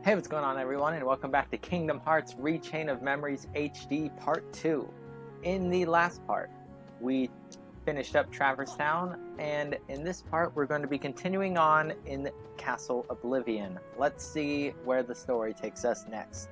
Hey, what's going on everyone, and welcome back to Kingdom Hearts Rechain of Memories HD Part 2. In the last part, we finished up Traverse Town, and in this part we're going to be continuing on in Castle Oblivion. Let's see where the story takes us next.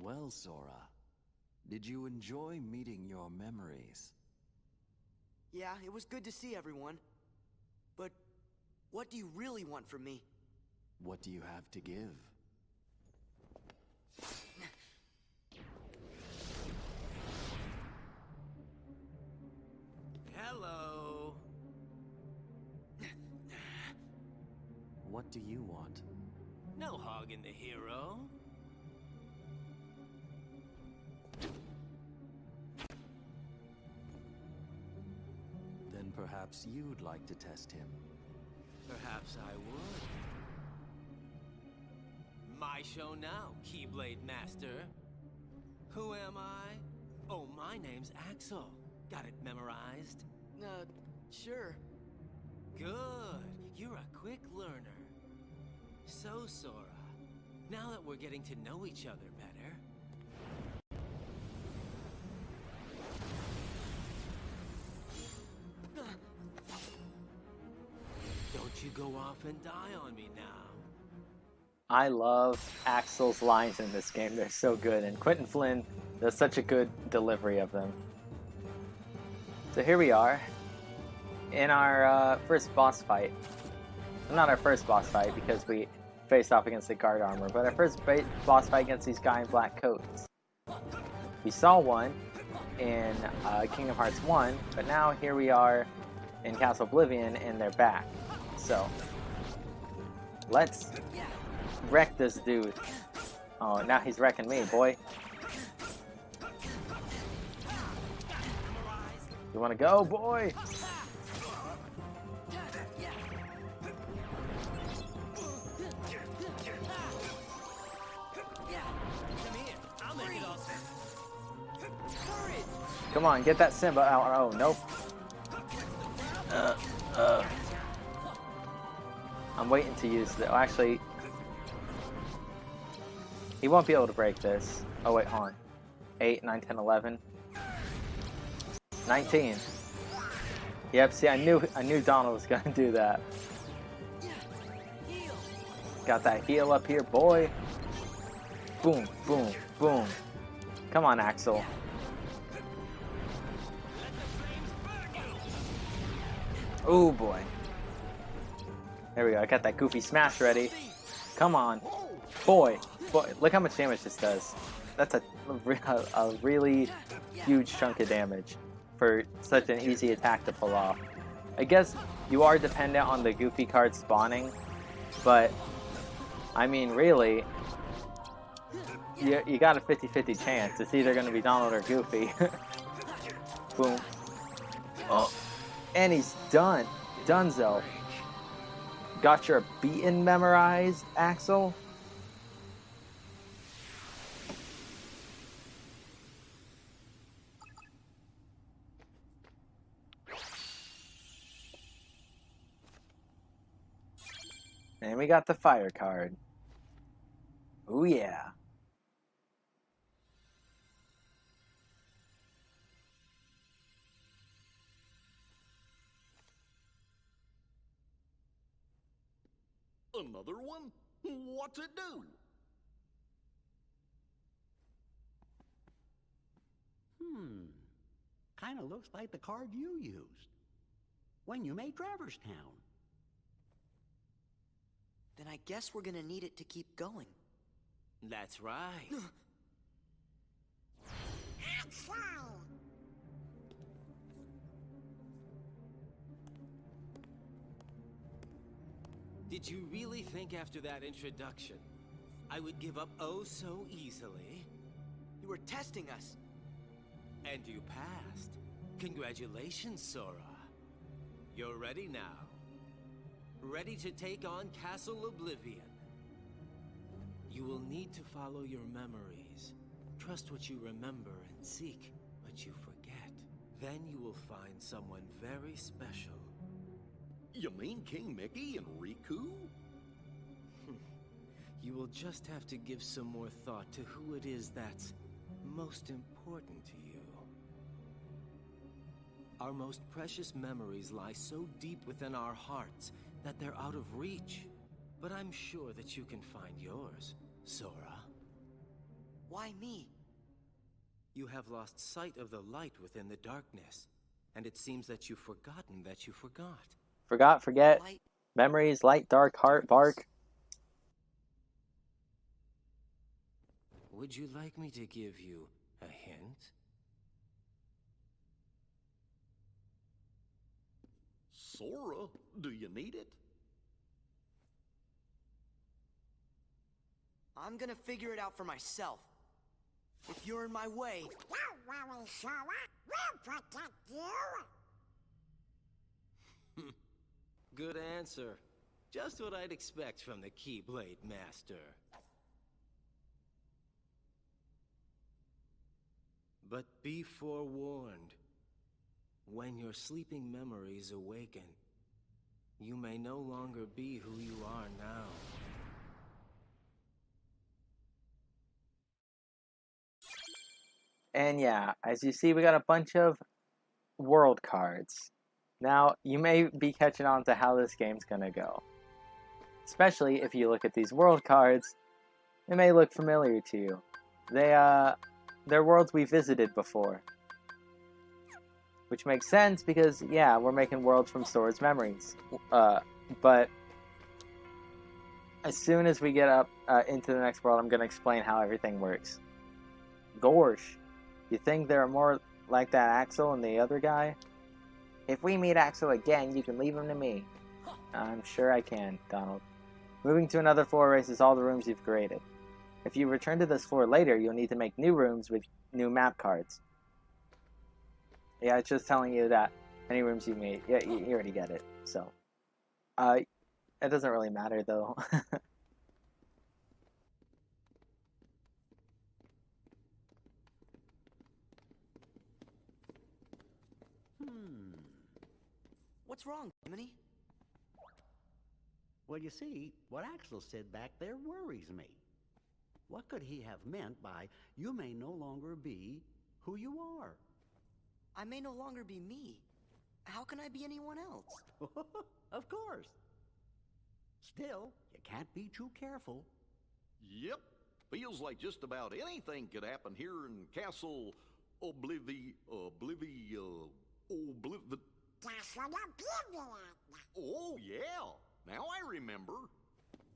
Well, Sora, did you enjoy meeting your memories? Yeah, it was good to see everyone. But what do you really want from me? What do you have to give? Hello. What do you want? No hogging the hero. Then perhaps you'd like to test him. Perhaps I would. My show now, Keyblade Master. Who am I? Oh, my name's Axel. Got it memorized? Sure. Good. You're a quick learner. So, Sora, now that we're getting to know each other better... Don't you go off and die on me now. I love Axel's lines in this game, they're so good, and Quentin Flynn does such a good delivery of them. So here we are, in our first boss fight. Well, not our first boss fight, because we faced off against the guard armor, but our first boss fight against these guys in black coats. We saw one in Kingdom Hearts 1, but now here we are in Castle Oblivion, and they're back. So, let's wreck this dude. Oh, now he's wrecking me, boy. You wanna go, boy? Come on, get that Simba out. Oh, nope. I'm waiting to use the. Oh, actually, he won't be able to break this. Oh, wait, hold on. 8, 9, 10, 11. 19. Yep, see, I knew Donald was gonna do that. Got that heal up here, boy. Boom, boom, boom. Come on, Axel. Oh boy. There we go. I got that goofy smash ready. Come on. Boy, look how much damage this does. That's a really huge chunk of damage for such an easy attack to pull off. I guess you are dependent on the goofy card spawning, but I mean, really, you got a 50-50 chance. It's either going to be Donald or Goofy. Boom. Oh. And he's done. Dunzo. Got your beaten memorized, Axel? And we got the fire card. Ooh yeah. Another one? What's it do? Kinda looks like the card you used when you made Traverse Town. Then I guess we're gonna need it to keep going. That's right. Did you really think after that introduction I would give up oh so easily? You were testing us. And you passed. Congratulations, Sora. You're ready now. ready to take on Castle Oblivion. You will need to follow your memories. Trust what you remember and seek what you forget. Then you will find someone very special. You mean King Mickey and Riku? You will just have to give some more thought to who it is that's most important to you. Our most precious memories lie so deep within our hearts that they're out of reach. But I'm sure that you can find yours, Sora. Why me? You have lost sight of the light within the darkness, and it seems that you've forgotten that you forgot. Forgot, forget, Light. memories, light, dark, heart, bark. Would you like me to give you a hint? Sora, do you need it? I'm gonna figure it out for myself. If you're in my way... Don't worry, Sora. We'll protect you. Good answer. Just what I'd expect from the Keyblade Master. But be forewarned. When your sleeping memories awaken, you may no longer be who you are now. And yeah, as you see, we got a bunch of world cards. Now, you may be catching on to how this game's gonna go. Especially if you look at these world cards, they may look familiar to you. They're worlds we visited before. Which makes sense because, yeah, we're making worlds from Sora's memories. But as soon as we get up into the next world, I'm gonna explain how everything works. Gorsh. You think there are more like that Axel and the other guy? If we meet Axel again, you can leave him to me. I'm sure I can, Donald. Moving to another floor erases all the rooms you've created. If you return to this floor later, you'll need to make new rooms with new map cards. Yeah, it's just telling you that any rooms you made, yeah, you already get it. So, it doesn't really matter though. What's wrong, Jiminy? Well, you see, what Axel said back there worries me. What could he have meant by, you may no longer be who you are? I may no longer be me. How can I be anyone else? Of course. Still, you can't be too careful. Yep. Feels like just about anything could happen here in Castle Oblivion. Castle Oblivion. Oh, yeah. Now I remember.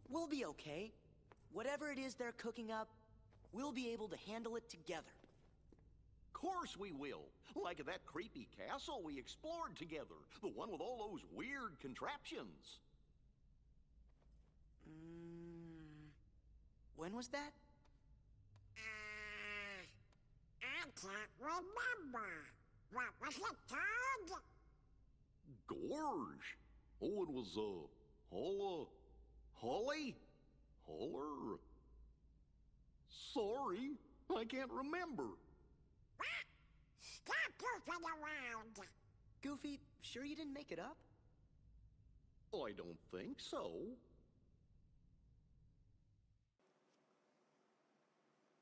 We'll be okay. Whatever it is they're cooking up, we'll be able to handle it together. Course we will. Like at that creepy castle we explored together. The one with all those weird contraptions. When was that? I can't remember. What was it called? Gorge. Oh, it was, Holly? Holler? Sorry, I can't remember. What? Stop goofing around. Goofy, sure you didn't make it up? I don't think so.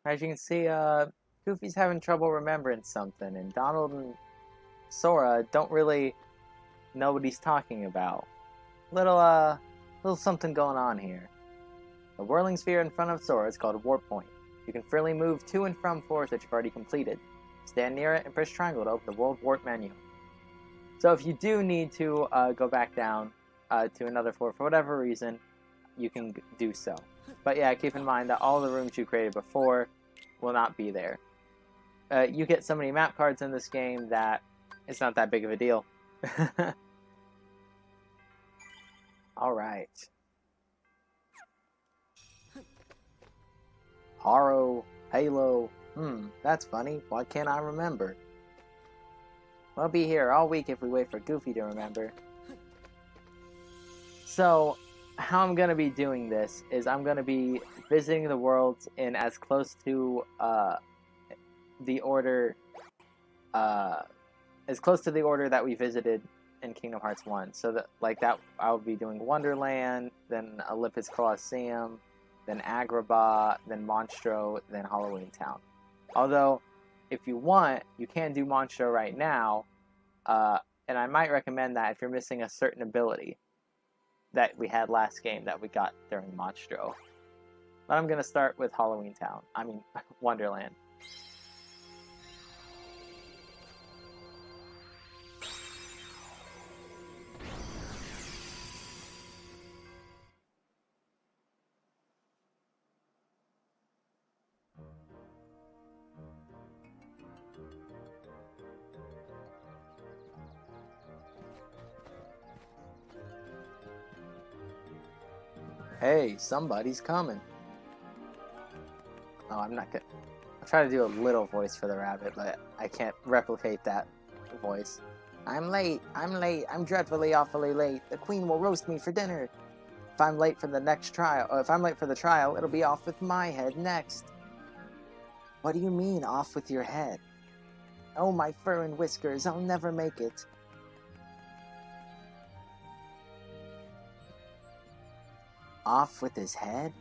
As you can see, Goofy's having trouble remembering something, and Donald and Sora don't really know what he's talking about. Little something going on here. The whirling sphere in front of Sora is called a warp point. You can freely move to and from floors that you've already completed. Stand near it and press triangle to open the world warp menu. So if you do need to go back down to another floor for whatever reason, you can do so. But yeah, keep in mind that all the rooms you created before will not be there. You get so many map cards in this game that it's not that big of a deal. Alright. Haro, Halo. That's funny. Why can't I remember? We'll be here all week if we wait for Goofy to remember. So, how I'm going to be doing this is I'm going to be visiting the worlds in as close to the order that we visited in Kingdom Hearts 1. So that like that I'll be doing Wonderland, then Olympus Coliseum, then Agrabah, then Monstro, then Halloween Town. Although if you want, you can do Monstro right now, and I might recommend that if you're missing a certain ability that we had last game that we got during Monstro. But I'm going to start with Halloween Town. I mean, Wonderland. Hey, somebody's coming. Oh, I'm not gonna... I'll try to do a little voice for the rabbit, but I can't replicate that voice. I'm late, I'm dreadfully awfully late. The queen will roast me for dinner. If I'm late for the trial, it'll be off with my head next. What do you mean, off with your head? Oh, my fur and whiskers, I'll never make it. Off with his head?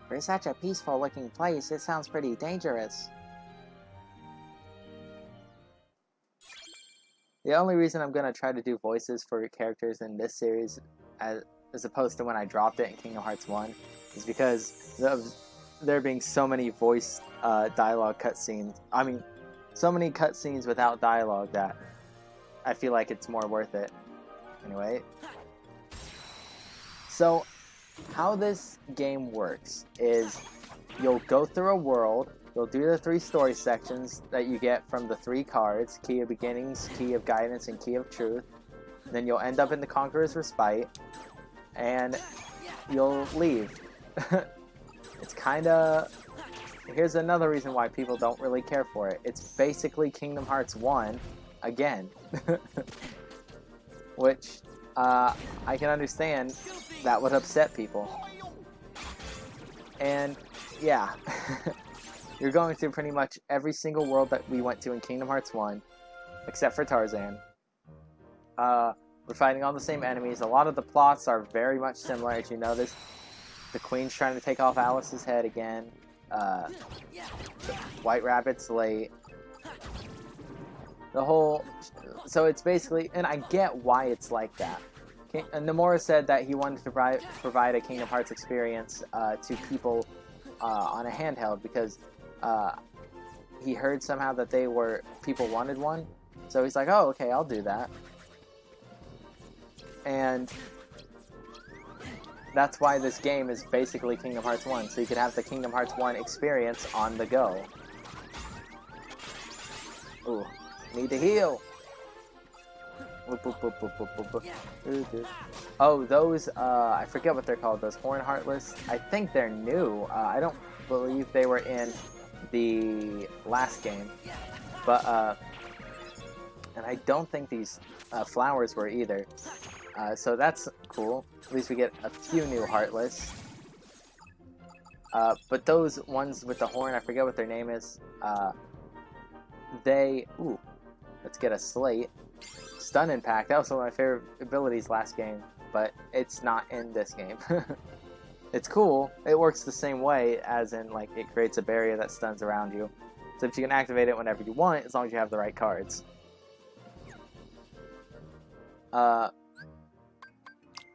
For such a peaceful-looking place, it sounds pretty dangerous. The only reason I'm going to try to do voices for characters in this series, as opposed to when I dropped it in Kingdom Hearts 1, is because of there being so many voice dialogue cutscenes. I mean, so many cutscenes without dialogue that I feel like it's more worth it. Anyway. So, how this game works is you'll go through a world, you'll do the 3 story sections that you get from the 3 cards, Key of Beginnings, Key of Guidance, and Key of Truth. Then you'll end up in the Conqueror's Respite, and you'll leave. It's kinda... Here's another reason why people don't really care for it. It's basically Kingdom Hearts 1 again. Which, I can understand that would upset people. And, yeah. You're going through pretty much every single world that we went to in Kingdom Hearts 1, except for Tarzan. We're fighting all the same enemies. A lot of the plots are very much similar, as you notice. The Queen's trying to take off Alice's head again. White Rabbit's late. The whole... So it's basically... And I get why it's like that. Nomura said that he wanted to provide a Kingdom Hearts experience to people on a handheld because he heard somehow that people wanted one. So he's like, oh, okay, I'll do that. And that's why this game is basically Kingdom Hearts 1, so you could have the Kingdom Hearts 1 experience on the go. Ooh, need to heal! Oh, those, I forget what they're called, those Horn Heartless. I think they're new. I don't believe they were in the last game. But, and I don't think these flowers were either. So that's cool. At least we get a few new Heartless. But those ones with the horn, I forget what their name is. Ooh, let's get a slate. Stun Impact, that was one of my favorite abilities last game, but it's not in this game. It's cool. It works the same way, as in, like, it creates a barrier that stuns around you. So if you can activate it whenever you want, as long as you have the right cards. I'm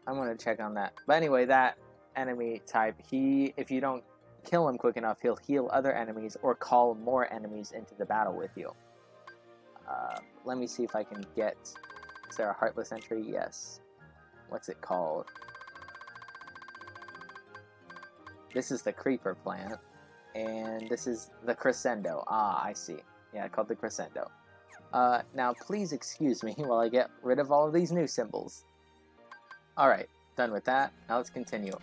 gonna check on that. But anyway, that enemy type, if you don't kill him quick enough, he'll heal other enemies or call more enemies into the battle with you. Let me see if I can get... Is there a Heartless entry? Yes. What's it called? This is the Creeper plant. And this is the Crescendo. Ah, I see. Yeah, called the Crescendo. Now please excuse me while I get rid of all of these new symbols. Alright, done with that. Now let's continue.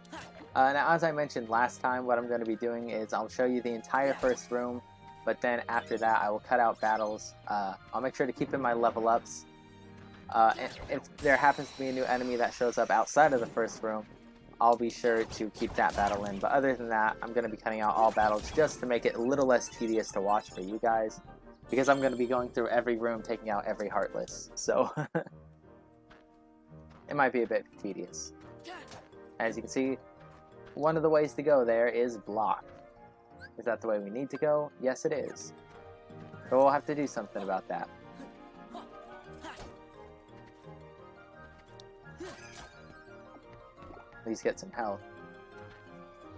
Now, as I mentioned last time, what I'm going to be doing is I'll show you the entire first room, but then after that I will cut out battles. I'll make sure to keep in my level ups, If there happens to be a new enemy that shows up outside of the first room, I'll be sure to keep that battle in. But other than that, I'm going to be cutting out all battles just to make it a little less tedious to watch for you guys. Because I'm going to be going through every room, taking out every Heartless. So, it might be a bit tedious. As you can see, one of the ways to go there is block. Is that the way we need to go? Yes, it is. But we'll have to do something about that. At least get some health.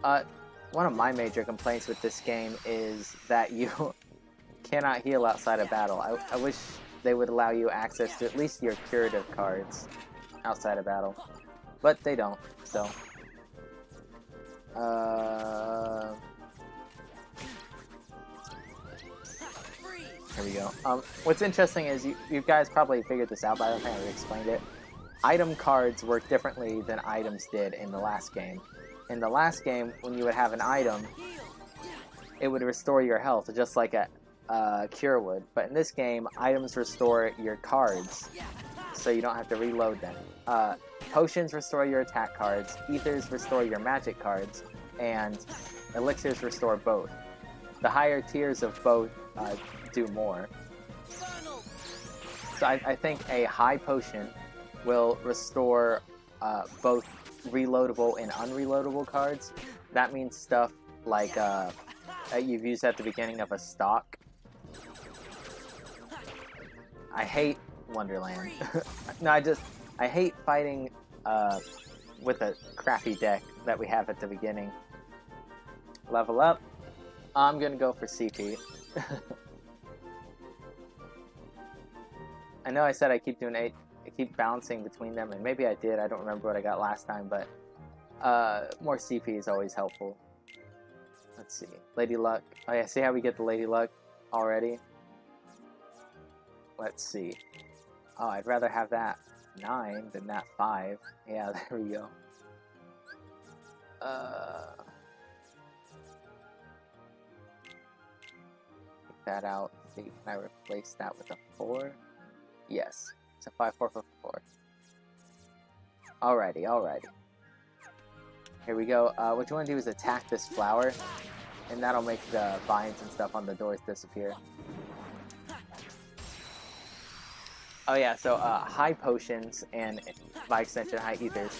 One of my major complaints with this game is that you cannot heal outside of battle. I wish they would allow you access to at least your curative cards outside of battle. But they don't, so... Here we go. What's interesting is you guys probably figured this out by the time I explained it. Item cards work differently than items did in the last game. In the last game, when you would have an item, it would restore your health, just like a cure would. But in this game, items restore your cards, so you don't have to reload them. Potions restore your attack cards, ethers restore your magic cards, and elixirs restore both. The higher tiers of both do more. So I think a high potion will restore both reloadable and unreloadable cards. That means stuff like that you've used at the beginning of a stock. I hate Wonderland. No, I hate fighting with a crappy deck that we have at the beginning. Level up. I'm gonna go for CP. I know I said I keep doing 8. I keep bouncing between them, and maybe I did. I don't remember what I got last time, but more CP is always helpful. Let's see. Lady Luck. Oh yeah, see how we get the Lady Luck already? Let's see. Oh, I'd rather have that 9 than that 5. Yeah, there we go. Take that out. See, can I replace that with a 4? Yes. It's a 5-4-4-4. Alrighty. Here we go. What you want to do is attack this flower, and that'll make the vines and stuff on the doors disappear. Oh yeah, so high potions, and by extension high ethers,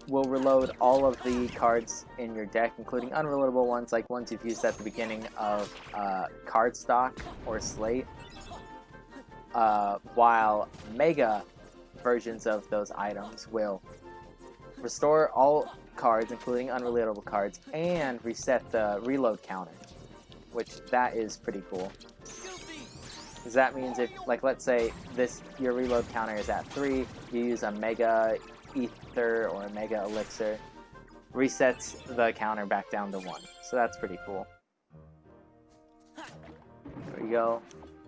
will reload all of the cards in your deck, including unreloadable ones, like ones you've used at the beginning of card stock or slate. While mega versions of those items will restore all cards, including unreloadable cards, and reset the reload counter, which that is pretty cool. Because that means if, like, let's say your reload counter is at 3, you use a mega ether or a mega elixir, resets the counter back down to 1. So that's pretty cool. There we go.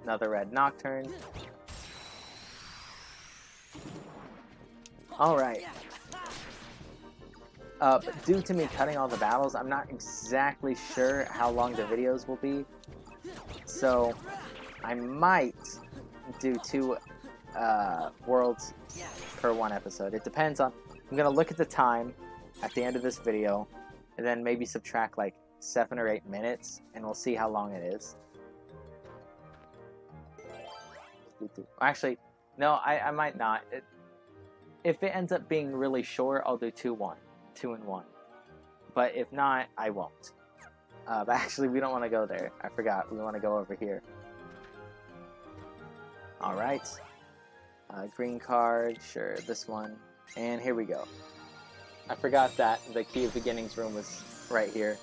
Another red Nocturne. Alright. Due to me cutting all the battles, I'm not exactly sure how long the videos will be. So, I might do 2 worlds per 1 episode. It depends on... I'm going to look at the time at the end of this video, and then maybe subtract like 7 or 8 minutes, and we'll see how long it is. Actually, no, I might not. If it ends up being really short, I'll do 2 in 1. But if not, I won't. But actually, we don't want to go there. I forgot. We want to go over here. Alright. Green card. Sure, this one. And here we go. I forgot that the Key of Beginnings room was right here.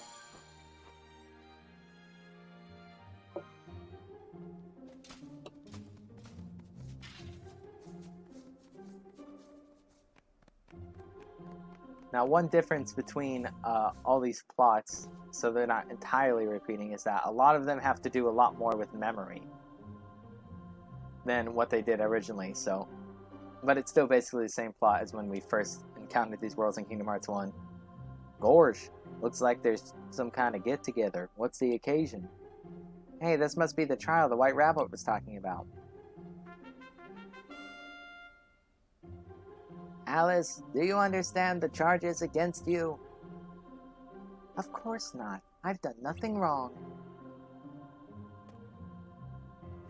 Now, one difference between all these plots, so they're not entirely repeating, is that a lot of them have to do a lot more with memory than what they did originally, so... But it's still basically the same plot as when we first encountered these worlds in Kingdom Hearts 1. Gorge, looks like there's some kind of get-together. What's the occasion? Hey, this must be the trial the White Rabbit was talking about. Alice, do you understand the charges against you? Of course not. I've done nothing wrong.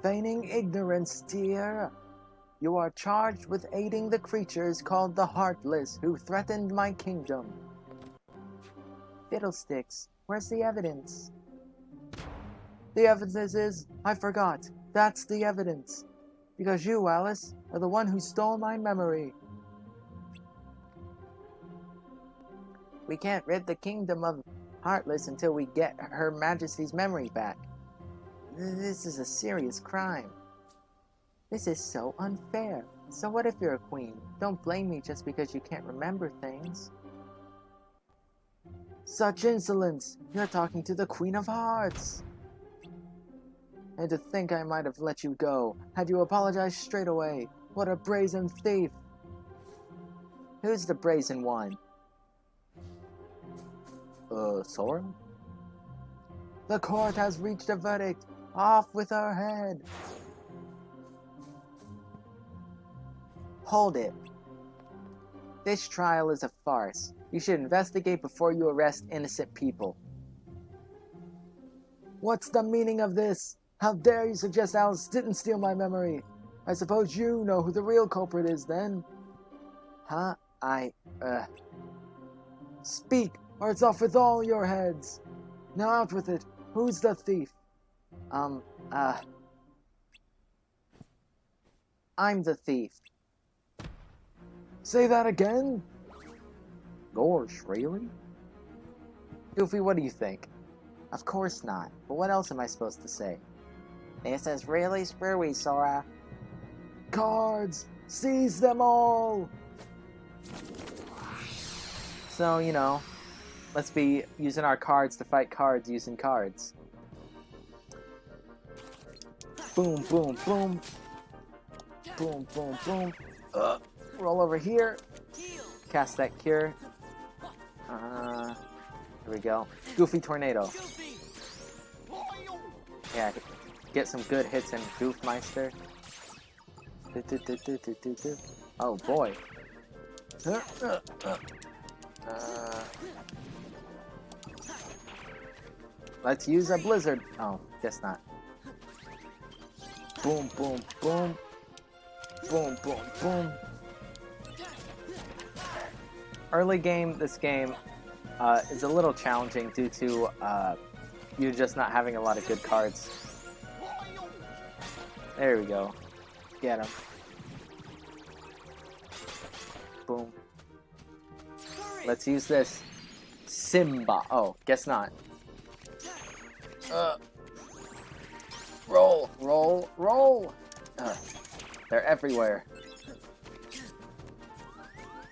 Feigning ignorance, dear. You are charged with aiding the creatures called the Heartless who threatened my kingdom. Fiddlesticks, where's the evidence? The evidence is, I forgot. That's the evidence. Because you, Alice, are the one who stole my memory. We can't rid the kingdom of Heartless until we get Her Majesty's memory back. This is a serious crime. This is so unfair. So what if you're a queen? Don't blame me just because you can't remember things. Such insolence! You're talking to the Queen of Hearts! And to think I might have let you go, had you apologized straight away. What a brazen thief! Who's the brazen one? Sora? The court has reached a verdict. Off with her head! Hold it. This trial is a farce. You should investigate before you arrest innocent people. What's the meaning of this? How dare you suggest Alice didn't steal my memory? I suppose you know who the real culprit is, then? Huh? Speak, or it's off with all your heads. Now out with it. Who's the thief? I'm the thief. Say that again? Gosh, really? Goofy, what do you think? Of course not. But what else am I supposed to say? This is really screwy, Sora. Cards! Seize them all! So, you know, let's be using our cards to fight cards using cards. Boom, boom, boom. Boom, boom, boom. Roll over here. Cast that cure. Here we go. Goofy Tornado. Yeah, get some good hits in Goofmeister. Oh boy. Let's use a blizzard. Oh, guess not. Boom, boom, boom. Boom, boom, boom. Early game, this game is a little challenging due to you just not having a lot of good cards. There we go. Get him. Boom. Let's use this. Simba. Oh, guess not. Roll, roll, roll. They're everywhere.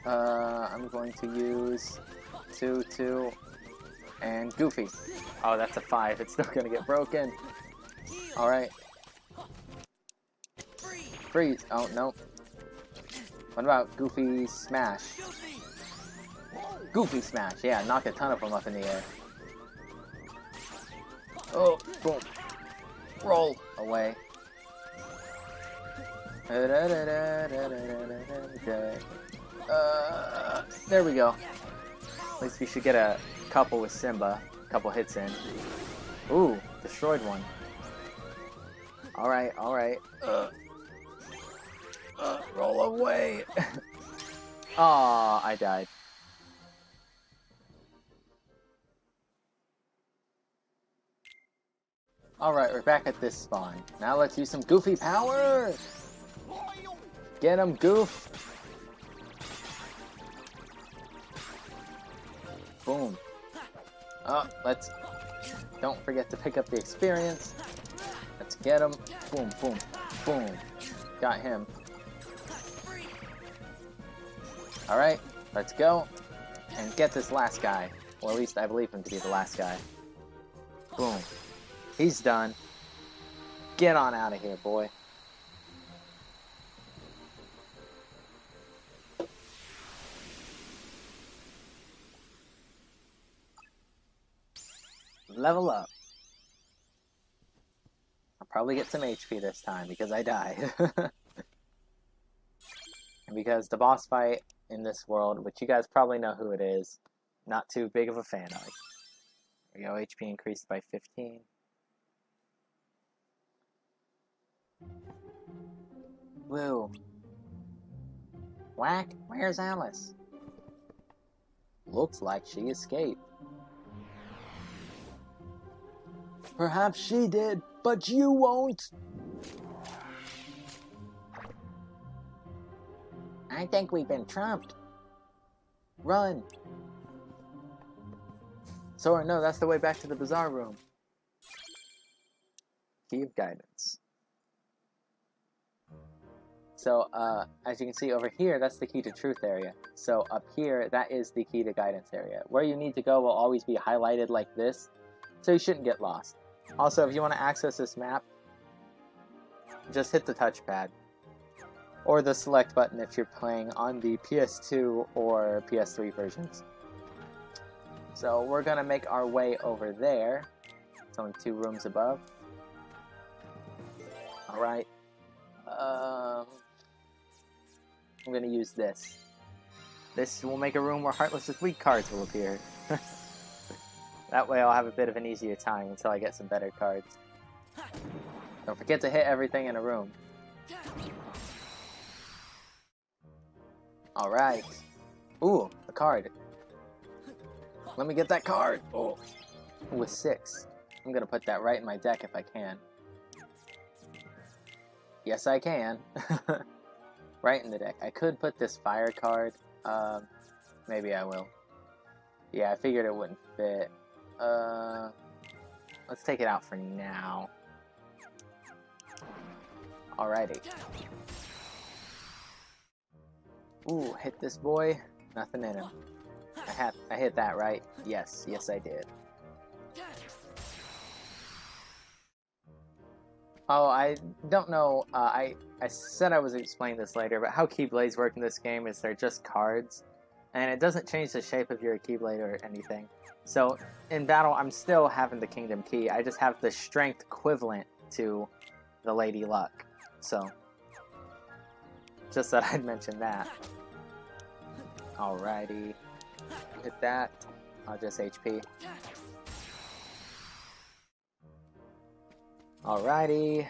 I'm going to use 2, 2, and Goofy. Oh, that's a 5. It's still gonna get broken. Alright. Freeze. Oh, no. What about Goofy Smash? Goofy Smash. Yeah, knock a ton of them up in the air. Oh, boom. Roll away. There we go. At least we should get a couple with Simba. A couple hits in. Ooh, destroyed one. Alright, alright. Roll away. Aw, I died. Alright, we're back at this spawn. Now let's use some Goofy power! Get him, Goof! Boom. Oh, let's... Don't forget to pick up the experience. Let's get him. Boom, boom, boom. Got him. Alright, let's go. And get this last guy. Or at least I believe him to be the last guy. Boom. He's done. Get on out of here, boy. Level up. I'll probably get some HP this time because I die. And because the boss fight in this world, which you guys probably know who it is. Not too big of a fan of. There we go, HP increased by 15. Woo. Whack, where's Alice? Looks like she escaped. Perhaps she did, but you won't. I think we've been trumped. Run. Sora, no, that's the way back to the bazaar room. Key of guidance. So, as you can see over here, that's the key to truth area. So up here, that is the key to guidance area. Where you need to go will always be highlighted like this, so you shouldn't get lost. Also, if you want to access this map, just hit the touchpad. Or the select button if you're playing on the PS2 or PS3 versions. So we're going to make our way over there. It's only 2 rooms above. Alright. I'm going to use this. This will make a room where Heartless's weak cards will appear. That way I'll have a bit of an easier time until I get some better cards. Don't forget to hit everything in a room. Alright. Ooh, a card. Let me get that card. Oh, with 6. I'm going to put that right in my deck if I can. Yes, I can. Right in the deck. I could put this fire card. Maybe I will. Yeah, I figured it wouldn't fit. Let's take it out for now. Alrighty. Ooh, hit this boy. Nothing in him. I hit that, right? Yes, yes I did. Oh, I don't know, I said I was explaining this later, but how Keyblades work in this game is they're just cards, and it doesn't change the shape of your Keyblade or anything. So, in battle, I'm still having the Kingdom Key, I just have the strength equivalent to the Lady Luck. So, just thought I'd mention that. Alrighty. Hit that. I'll just HP. Alrighty.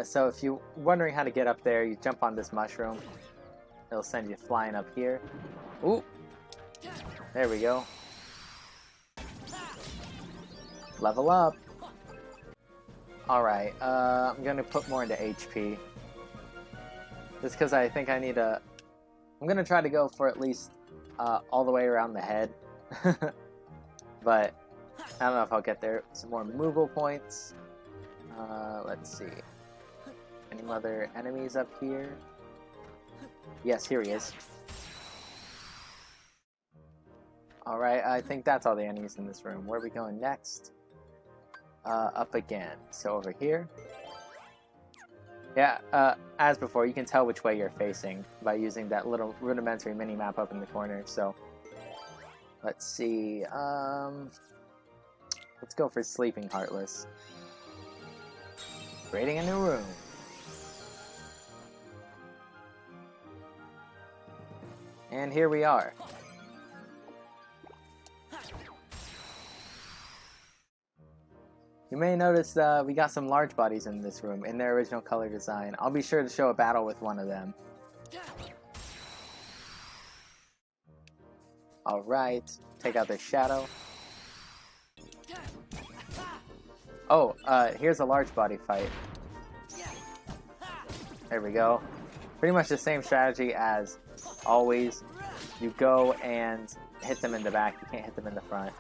So if you're wondering how to get up there, you jump on this mushroom. It'll send you flying up here. Ooh! There we go. Level up! Alright, I'm gonna put more into HP. Just because I think I need a... I'm gonna try to go for at least all the way around the head. But I don't know if I'll get there. Some more Moogle points. Let's see. Any other enemies up here? Yes, here he is. Alright, I think that's all the enemies in this room. Where are we going next? Up again. So over here. Yeah, as before, you can tell which way you're facing by using that little rudimentary mini-map up in the corner, so... Let's see, let's go for Sleeping Heartless. Creating a new room. And here we are. You may notice we got some large bodies in this room in their original color design. I'll be sure to show a battle with one of them. Alright, take out their shadow. Oh, here's a large body fight. There we go. Pretty much the same strategy as always. You go and hit them in the back, you can't hit them in the front.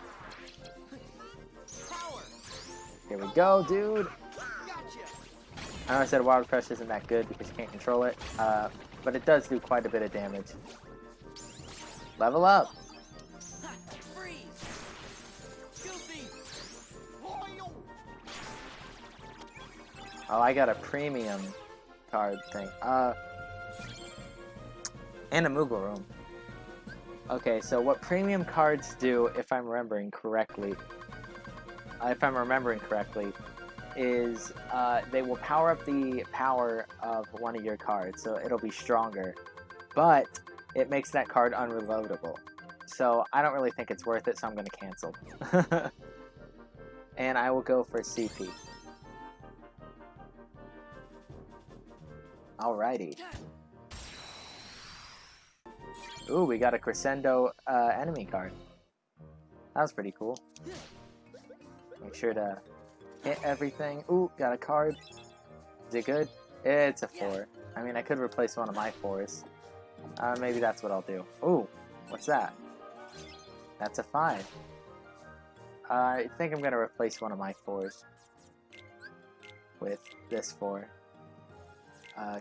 Here we go, dude! I know I said Wild Crush isn't that good because you can't control it, but it does do quite a bit of damage. Level up! Oh, I got a premium card thing. And a Moogle room. Okay, so what premium cards do, if I'm remembering correctly, is they will power up the power of one of your cards, so it'll be stronger. but it makes that card unreloadable. So I don't really think it's worth it, so I'm going to cancel. And I will go for CP. Alrighty. Ooh, we got a Crescendo enemy card. That was pretty cool. Make sure to hit everything. Ooh, got a card. Is it good? It's a 4. I mean, I could replace one of my 4s. Maybe that's what I'll do. Ooh, what's that? That's a 5. I think I'm going to replace one of my 4s with this 4.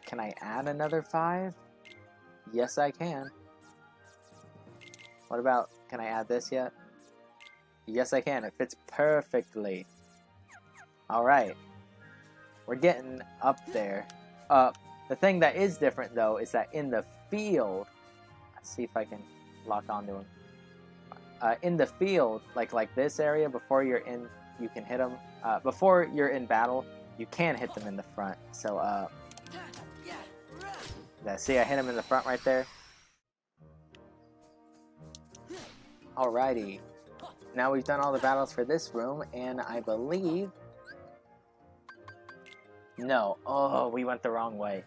Can I add another 5? Yes, I can. What about, can I add this yet? Yes, I can. It fits perfectly. Alright. We're getting up there. The thing that is different, though, is that in the field... Let's see if I can lock onto him. In the field, like this area, before you're in... You can hit them. Before you're in battle, you can hit them in the front. So, yeah, see, I hit him in the front right there. Alrighty. Now we've done all the battles for this room, and I believe... No. Oh, we went the wrong way.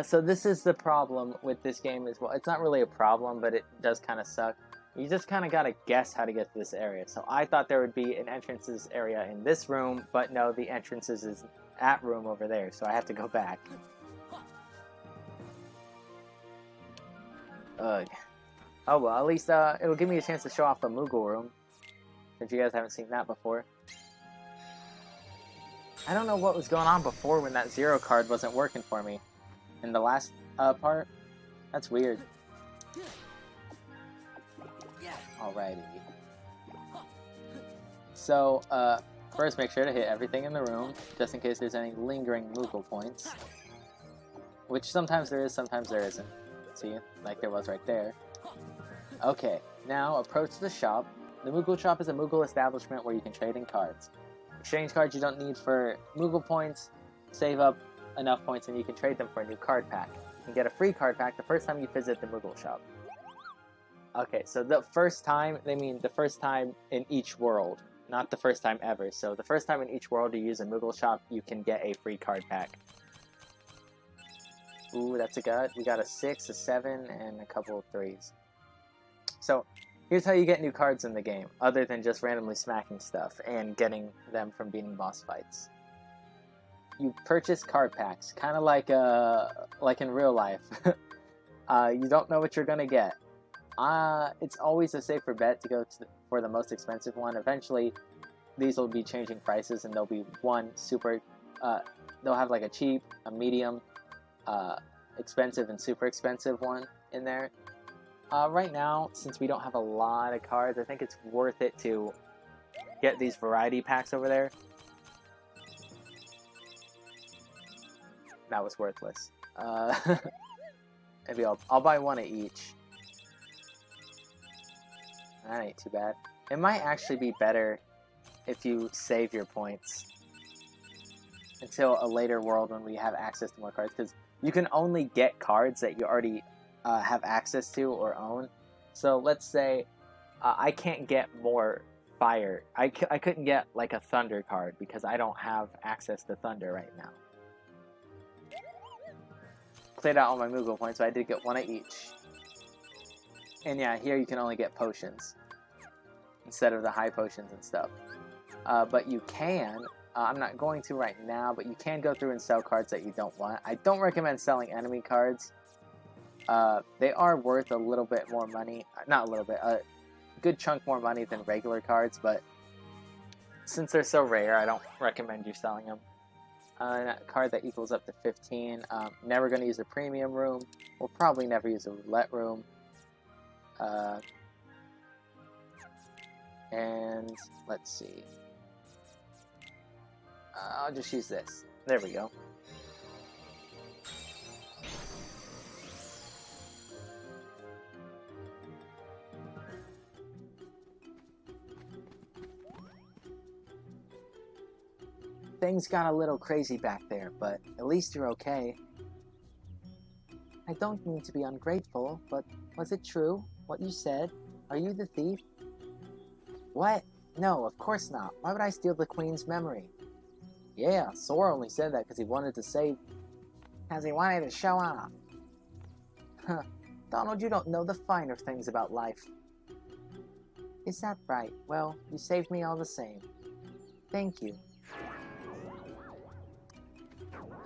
So this is the problem with this game as well. It's not really a problem, but it does kind of suck. You just kind of got to guess how to get to this area. So I thought there would be an entrances area in this room, but no, the entrances is that room over there, so I have to go back. Ugh. Oh well, at least it'll give me a chance to show off the Moogle room, since you guys haven't seen that before. I don't know what was going on before when that 0 card wasn't working for me. In the last part? That's weird. Alrighty. So, first make sure to hit everything in the room, just in case there's any lingering Moogle points. Which sometimes there is, sometimes there isn't. See? Like there was right there. Okay, now approach the shop. The Moogle shop is a Moogle establishment where you can trade in cards. Exchange cards you don't need for Moogle points, save up enough points and you can trade them for a new card pack. You can get a free card pack the first time you visit the Moogle shop. Okay, so the first time, they mean the first time in each world, not the first time ever. So the first time in each world you use a Moogle shop, you can get a free card pack. Ooh, that's a gut. We got a 6, a 7, and a couple of 3s. So, here's how you get new cards in the game, other than just randomly smacking stuff and getting them from beating boss fights. You purchase card packs, kind of like in real life. You don't know what you're gonna get. It's always a safer bet to go for the most expensive one. Eventually, these will be changing prices, and there'll be one super. They'll have like a cheap, a medium, expensive, and super expensive one in there. Right now, since we don't have a lot of cards, I think it's worth it to get these variety packs over there. That was worthless. Maybe I'll buy one of each. That ain't too bad. It might actually be better if you save your points until a later world when we have access to more cards, because you can only get cards that you already have access to or own. So let's say I can't get more fire. I couldn't get like a thunder card because I don't have access to thunder right now. Played out all my Moogle points, so I did get one of each. And yeah, here you can only get potions instead of the high potions and stuff. But you can, I'm not going to right now, but you can go through and sell cards that you don't want. I don't recommend selling enemy cards. They are worth a little bit more money. Not a little bit, a good chunk more money than regular cards, but since they're so rare, I don't recommend you selling them. A card that equals up to 15. Never going to use a premium room. We'll probably never use a roulette room. And let's see. I'll just use this. There we go. Things got a little crazy back there, but at least you're okay. I don't mean to be ungrateful, but was it true, what you said? Are you the thief? What? No, of course not. Why would I steal the Queen's memory? Yeah, Sora only said that because he wanted to save... Because he wanted to show off. Huh. Donald, you don't know the finer things about life. Is that right? Well, you saved me all the same. Thank you.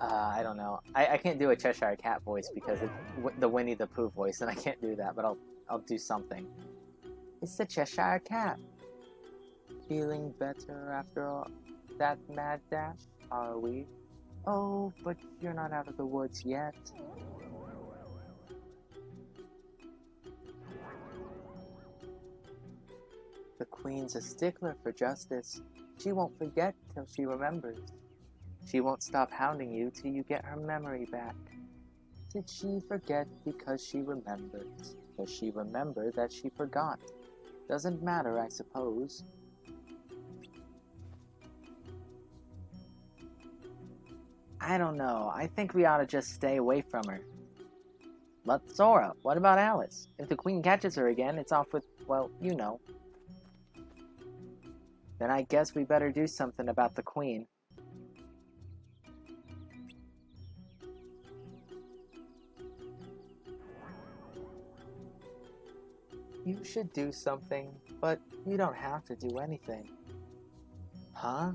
I don't know. I can't do a Cheshire Cat voice because it's the Winnie the Pooh voice, and I can't do that, but I'll do something. It's the Cheshire Cat. Feeling better after all that mad dash, are we? Oh, but you're not out of the woods yet. The Queen's a stickler for justice. She won't forget till she remembers. She won't stop hounding you till you get her memory back. Did she forget because she remembers? Does she remember that she forgot? Doesn't matter, I suppose. I don't know. I think we ought to just stay away from her. But Sora, what about Alice? If the Queen catches her again, it's off with, well, you know. Then I guess we better do something about the Queen. You should do something, but you don't have to do anything. Huh?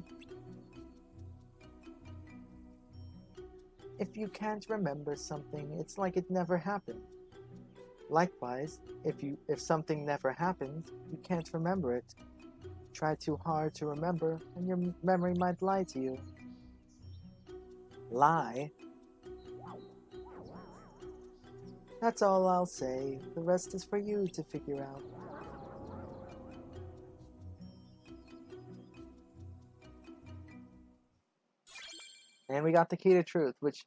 If you can't remember something, it's like it never happened. Likewise, if something never happened, you can't remember it. Try too hard to remember, and your memory might lie to you. Lie? That's all I'll say. The rest is for you to figure out. And we got the key to truth, which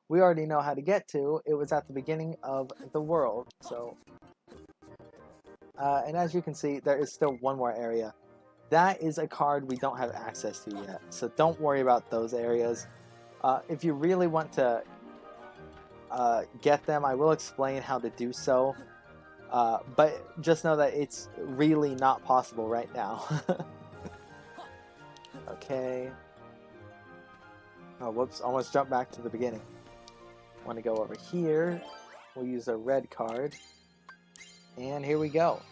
we already know how to get to. It was at the beginning of the world, so... and as you can see, there is still one more area. That is a card we don't have access to yet, so don't worry about those areas. If you really want to get them, I will explain how to do so. But just know that it's really not possible right now. Okay. Oh, whoops, almost jumped back to the beginning. Want to go over here. We'll use a red card. And here we go.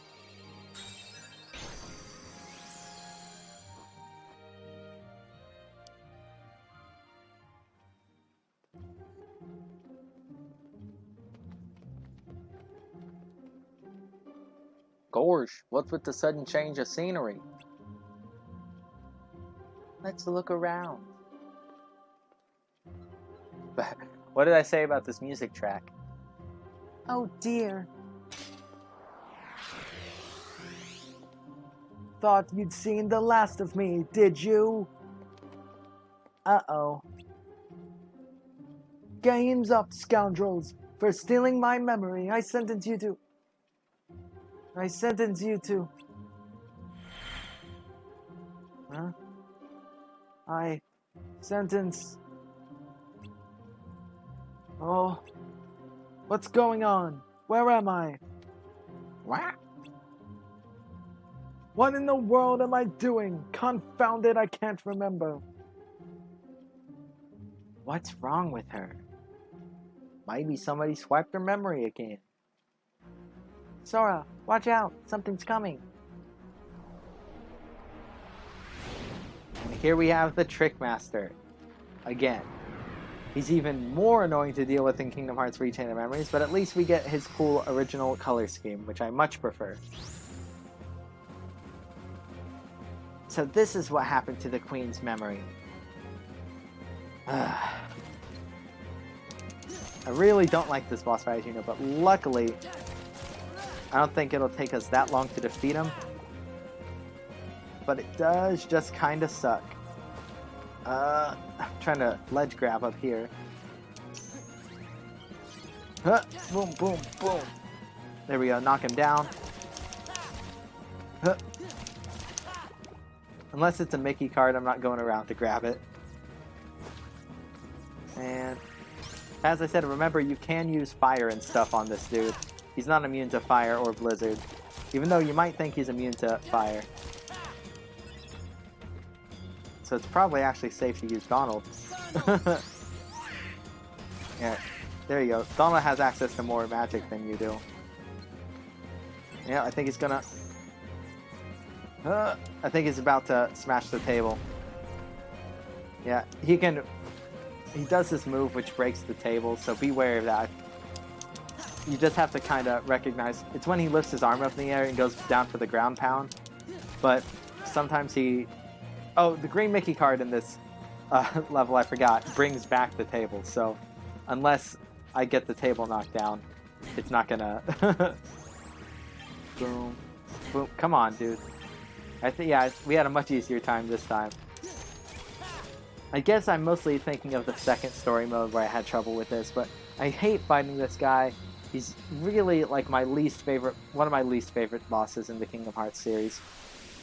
Gorge, what's with the sudden change of scenery? Let's look around. What did I say about this music track? Oh dear. Thought you'd seen the last of me, did you? Uh-oh. Game's up, scoundrels. For stealing my memory, I sentence you to... Huh? I sentence... Oh... What's going on? Where am I? What? What in the world am I doing? Confound it, I can't remember. What's wrong with her? Maybe somebody swiped her memory again. Sora, watch out! Something's coming! And here we have the Trick Master. Again. He's even more annoying to deal with in Kingdom Hearts Rechain of Memories, but at least we get his cool original color scheme, which I much prefer. So this is what happened to the Queen's memory. I really don't like this boss fight, as you know, but luckily, I don't think it'll take us that long to defeat him. But it does just kind of suck. I'm trying to ledge grab up here. Huh, boom, boom, boom. There we go, knock him down. Huh. Unless it's a Mickey card, I'm not going around to grab it. And As I said, remember, you can use fire and stuff on this dude. He's not immune to fire or blizzard, even though you might think he's immune to fire. So it's probably actually safe to use Donald. Yeah, there you go. Donald has access to more magic than you do. Yeah, I think he's gonna... I think he's about to smash the table. Yeah, he can... He does this move which breaks the table, so beware of that. You just have to kind of recognize... It's when he lifts his arm up in the air and goes down for the ground pound. But sometimes he... Oh, the green Mickey card in this level, I forgot, brings back the table. So unless I get the table knocked down, it's not gonna... Boom. Boom. Come on, dude. I think, yeah, we had a much easier time this time. I guess I'm mostly thinking of the second story mode where I had trouble with this, but I hate fighting this guy. He's really like my least favorite, one of my least favorite bosses in the Kingdom Hearts series.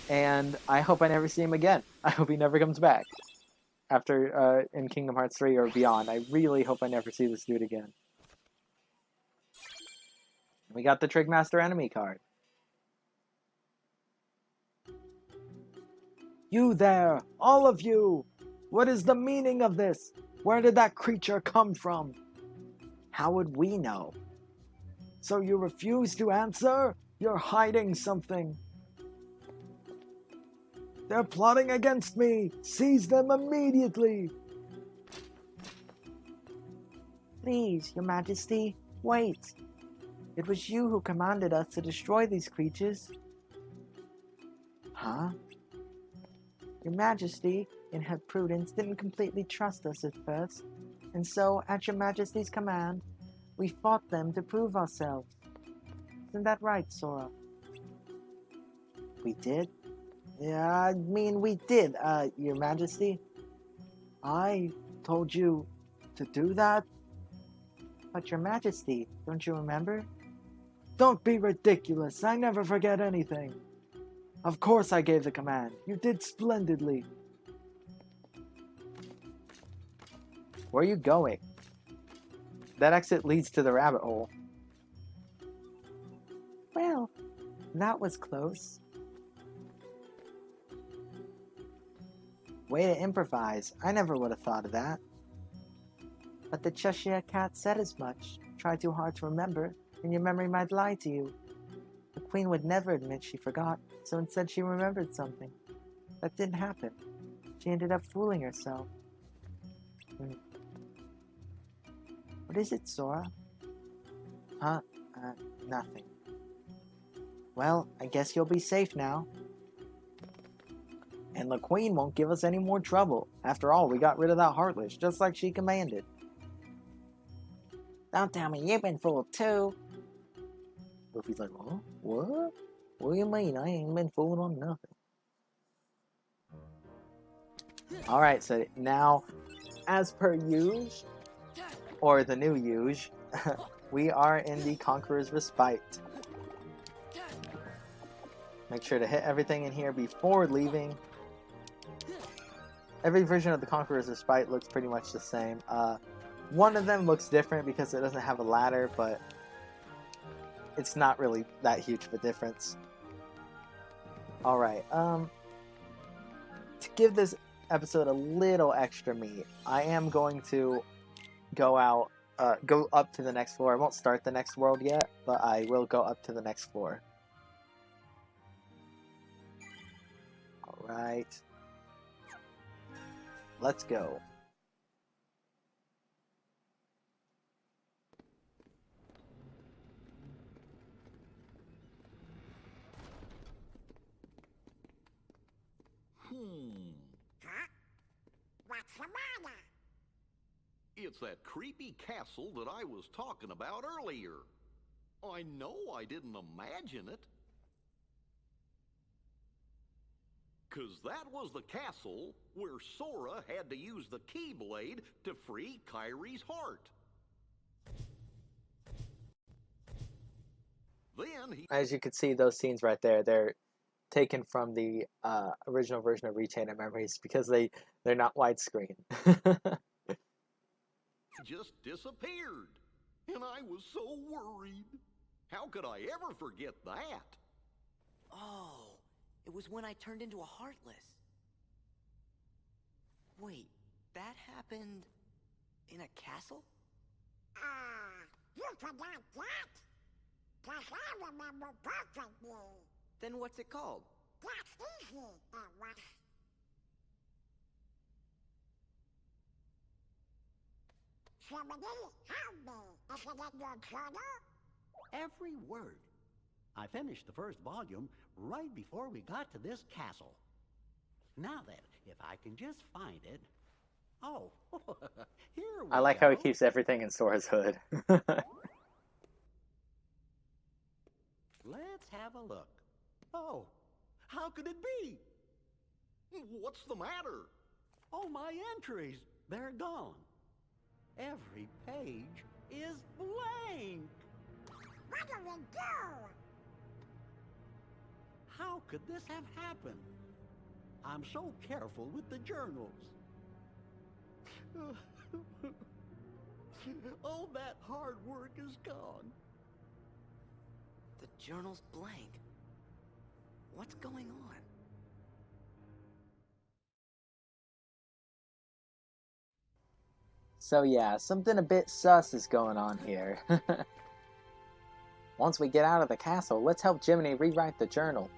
And I hope I never see him again. I hope he never comes back after in Kingdom Hearts 3 or beyond. I really hope I never see this dude again. We got the Trickmaster enemy card. You there, all of you! What is the meaning of this? Where did that creature come from? How would we know? So you refuse to answer? You're hiding something. They're plotting against me! Seize them immediately! Please, Your Majesty, wait. It was you who commanded us to destroy these creatures. Huh? Your Majesty, in her prudence, didn't completely trust us at first, and so, at Your Majesty's command, we fought them to prove ourselves. Isn't that right, Sora? We did? Yeah, I mean, we did, Your Majesty. I told you to do that? But Your Majesty, don't you remember? Don't be ridiculous, I never forget anything. Of course I gave the command. You did splendidly. Where are you going? That exit leads to the rabbit hole. Well, that was close. Way to improvise. I never would have thought of that. But the Cheshire Cat said as much. Try too hard to remember, and your memory might lie to you. The Queen would never admit she forgot, so instead she remembered something. That didn't happen. She ended up fooling herself. What is it, Sora? Huh? Nothing. Well, I guess you'll be safe now. And the Queen won't give us any more trouble. After all, we got rid of that Heartless, just like she commanded. Don't tell me you've been fooled too. Luffy's like, huh? What? What do you mean? I ain't been fooled on nothing. Alright, so now, as per usual, or the new usual, we are in the Conqueror's Respite. Make sure to hit everything in here before leaving. Every version of the Conqueror's Respite looks pretty much the same. One of them looks different because it doesn't have a ladder, but it's not really that huge of a difference. Alright, to give this episode a little extra meat, I am going to go up to the next floor. I won't start the next world yet, but I will go up to the next floor. Alright. Let's go. Huh? What's the matter? It's that creepy castle that I was talking about earlier. I know I didn't imagine it. 'Cause that was the castle where Sora had to use the Keyblade to free Kyrie's heart. Then he... As you can see, those scenes right there, they're taken from the original version of Retainer Memories because they're not widescreen. just disappeared. And I was so worried. How could I ever forget that? Oh, it was when I turned into a Heartless. Wait, that happened in a castle? You forgot that? 'Cause I remember perfectly. Then what's it called? That's easy, it was. Somebody help me. Is it in your journal? Every word. I finished the first volume right before we got to this castle. Now then, if I can just find it. Oh, here we go. I like how he keeps everything in Sora's hood. Let's have a look. Oh, how could it be? What's the matter? Oh, my entries. They're gone. Every page is blank. What do we do? How could this have happened? I'm so careful with the journals. All that hard work is gone. The journal's blank. What's going on? So yeah, something a bit sus is going on here. Once we get out of the castle, let's help Jiminy rewrite the journal.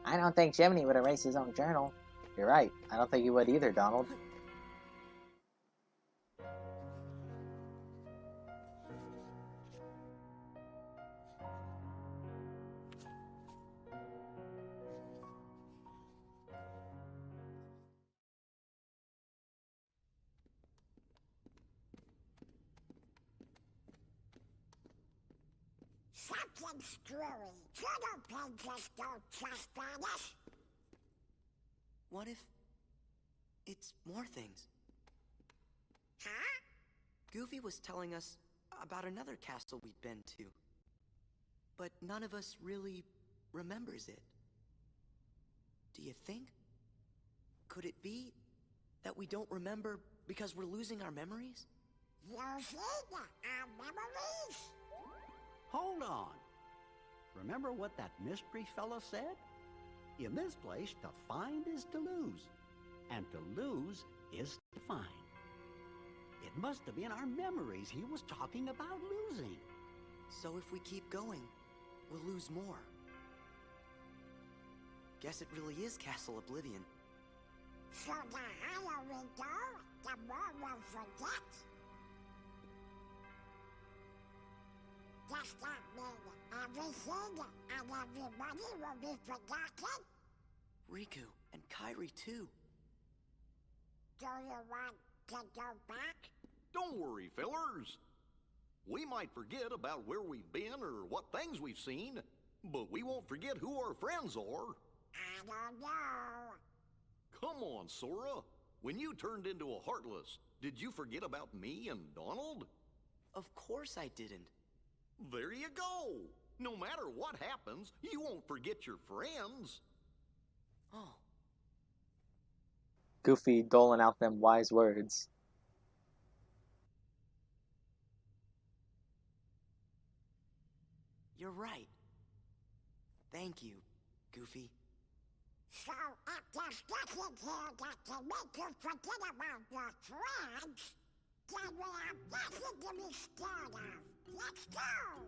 I don't think Jiminy would erase his own journal. You're right, I don't think he would either, Donald. Something screwy. Journal pages don't trust Spanish. What if it's more things? Huh? Goofy was telling us about another castle we'd been to, but none of us really remembers it. Do you think? Could it be that we don't remember because we're losing our memories? Losing our memories? Hold on. Remember what that mystery fella said? In this place, to find is to lose, and to lose is to find. It must have been our memories he was talking about losing. So if we keep going, we'll lose more. Guess it really is Castle Oblivion. So the higher we go, the more we'll forget. Does that mean everything and everybody will be forgotten? Riku and Kairi too. Do you want to go back? Don't worry, fellers. We might forget about where we've been or what things we've seen, but we won't forget who our friends are. I don't know. Come on, Sora. When you turned into a Heartless, did you forget about me and Donald? Of course I didn't. There you go. No matter what happens, you won't forget your friends. Oh, Goofy doling out them wise words. you're right. Thank you, Goofy. So if there's nothing here that can make you forget about your friends, then we have nothing to be scared of. Let's go!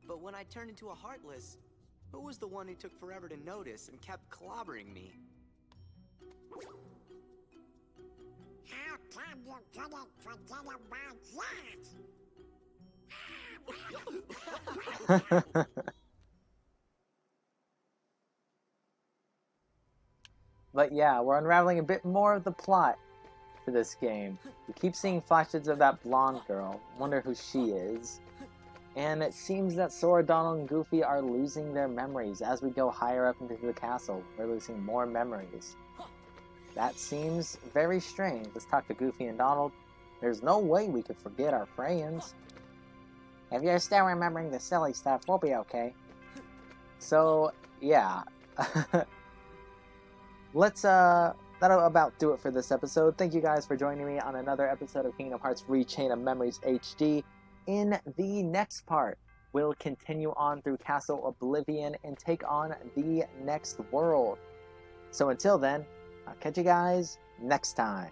But when I turned into a Heartless, who was the one who took forever to notice and kept clobbering me? How come you couldn't forget about that? But yeah, we're unraveling a bit more of the plot for this game. We keep seeing flashes of that blonde girl. Wonder who she is. And it seems that Sora, Donald, and Goofy are losing their memories as we go higher up into the castle. We're losing more memories. That seems very strange. Let's talk to Goofy and Donald. There's no way we could forget our friends. If you're still remembering the silly stuff, we'll be okay. So, yeah. Let's that'll about do it for this episode. Thank you guys for joining me on another episode of Kingdom Hearts Rechain of Memories HD. In the next part, we'll continue on through Castle Oblivion and take on the next world. So until then, I'll catch you guys next time.